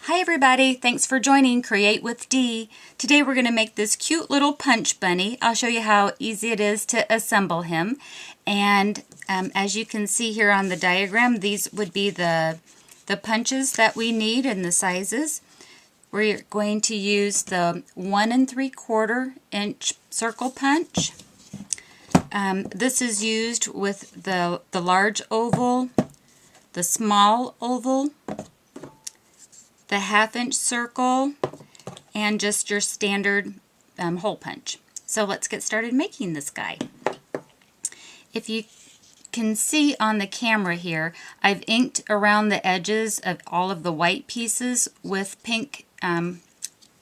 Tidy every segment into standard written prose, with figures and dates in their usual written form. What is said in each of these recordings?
Hi everybody, thanks for joining Create with Dee. Today we're going to make this cute little punch bunny. I'll show you how easy it is to assemble him. And as you can see here on the diagram, these would be the punches that we need and the sizes. We're going to use the 1 3/4 inch circle punch. This is used with the large oval, the small oval, the 1/2 inch circle, and just your standard hole punch. So let's get started making this guy. If you can see on the camera here, I've inked around the edges of all of the white pieces with pink,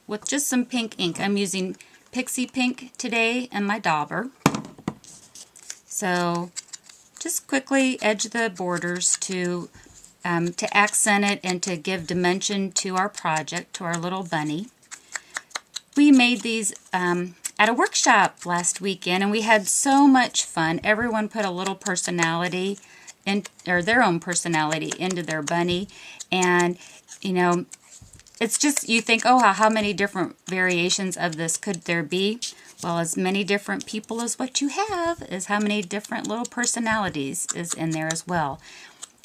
with just some pink ink. I'm using Pixie Pink today and my dauber. So just quickly edge the borders to accent it and to give dimension to our project, to our little bunny. We made these at a workshop last weekend, and we had so much fun. Everyone put a little personality or their own personality into their bunny, and you know, it's just, you think, oh, how many different variations of this could there be? Well, as many different people as what you have is how many different little personalities is in there as well.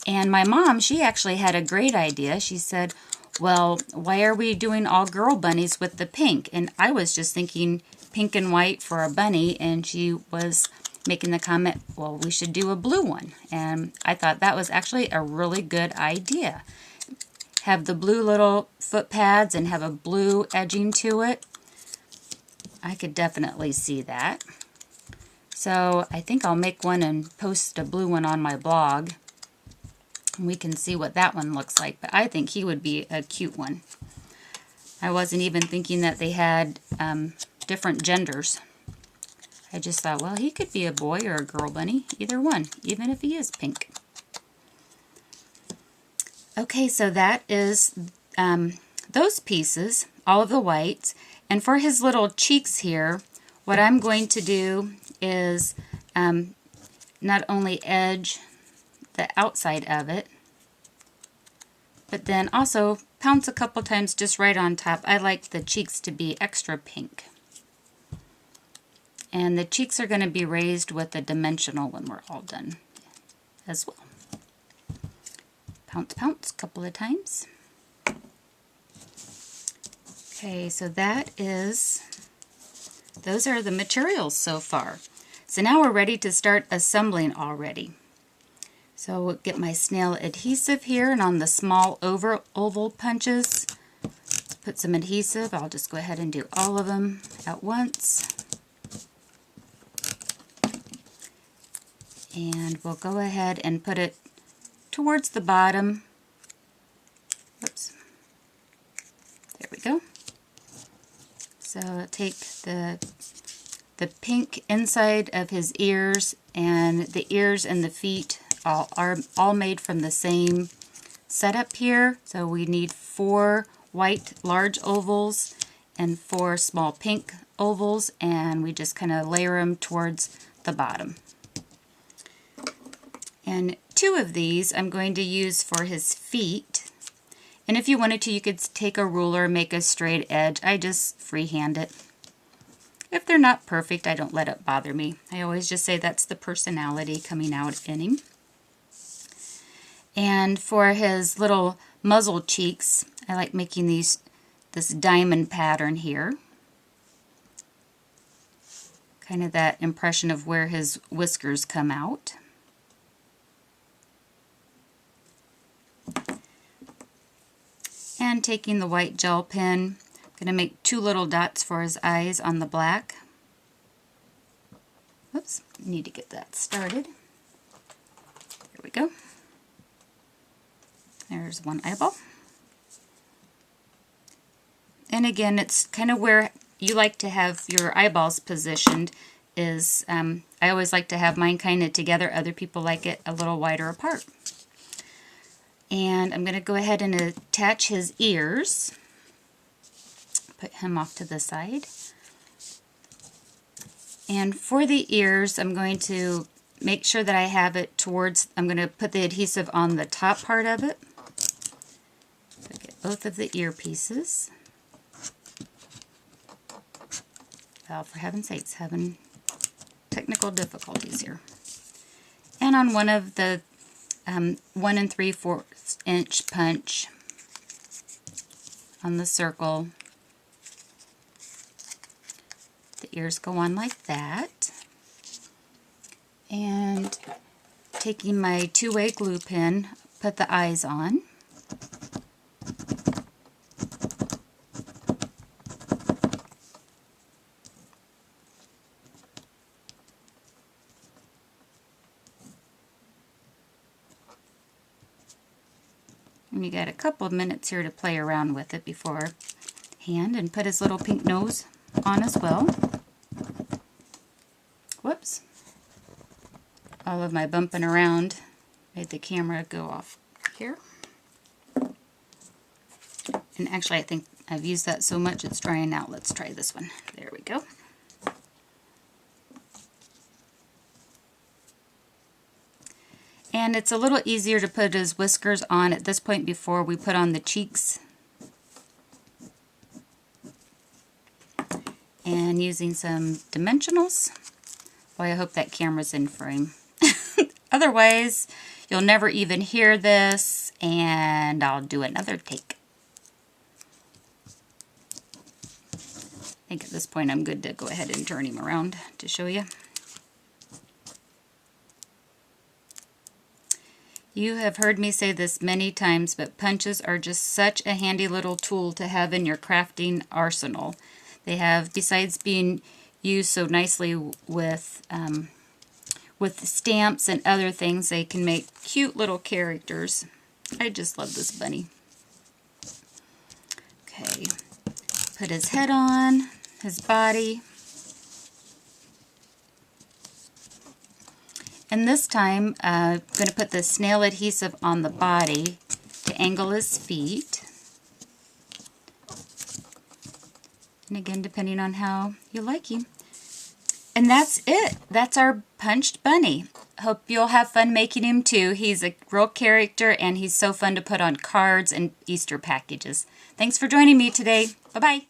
And my mom, she actually had a great idea. She said, well, why are we doing all girl bunnies with the pink? And I was just thinking pink and white for a bunny, and she was making the comment, well, we should do a blue one. And I thought that was actually a really good idea. Have the blue little foot pads and have a blue edging to it. I could definitely see that. So I think I'll make one and post a blue one on my blog. We can see what that one looks like, but I think he would be a cute one. I wasn't even thinking that they had different genders. I just thought, well, he could be a boy or a girl bunny, either one, even if he is pink. Okay, so that is those pieces, all of the whites. And for his little cheeks here, what I'm going to do is not only edge the outside of it, but then also pounce a couple times just right on top. I like the cheeks to be extra pink. And the cheeks are going to be raised with a dimensional when we're all done as well. Pounce, pounce a couple of times. Okay, so those are the materials so far. So now we're ready to start assembling already. So we'll get my snail adhesive here, and on the small oval punches, put some adhesive. I'll just go ahead and do all of them at once. And we'll go ahead and put it towards the bottom. Oops. There we go. So I'll take the pink inside of his ears, and the ears and the feet are all made from the same setup here. So we need 4 white large ovals and 4 small pink ovals, and we just kind of layer them towards the bottom. And 2 of these I'm going to use for his feet. And if you wanted to, you could take a ruler, make a straight edge. I just freehand it. If they're not perfect, I don't let it bother me. I always just say that's the personality coming out in him. And for his little muzzle cheeks, I like making this diamond pattern here. Kind of that impression of where his whiskers come out. And taking the white gel pen, I'm going to make 2 little dots for his eyes on the black. Oops, need to get that started. There we go. There's one eyeball. And again, it's kind of where you like to have your eyeballs positioned is, I always like to have mine kind of together. Other people like it a little wider apart. And I'm going to go ahead and attach his ears. Put him off to the side. And for the ears, I'm going to make sure that I have it towards, I'm going to put the adhesive on the top part of it. both of the earpieces. Well, for heaven's sakes, having technical difficulties here. And on one of the 1 3/4 inch punch on the circle, the ears go on like that. And taking my 2-way glue pen, put the eyes on. And you got a couple of minutes here to play around with it beforehand, and put his little pink nose on as well. Whoops. All of my bumping around made the camera go off here. And actually I think I've used that so much it's drying out. Let's try this one. There we go. And it's a little easier to put his whiskers on at this point before we put on the cheeks. And using some dimensionals. Boy, I hope that camera's in frame. Otherwise, you'll never even hear this, and I'll do another take. I think at this point I'm good to go ahead and turn him around to show you. You have heard me say this many times, but punches are just such a handy little tool to have in your crafting arsenal. They have, besides being used so nicely with stamps and other things, they can make cute little characters. I just love this bunny. Okay, put his head on, his body. And this time, I'm going to put the snail adhesive on the body to angle his feet. And again, depending on how you like him. And that's it. That's our punched bunny. Hope you'll have fun making him too. He's a real character and he's so fun to put on cards and Easter packages. Thanks for joining me today. Bye-bye.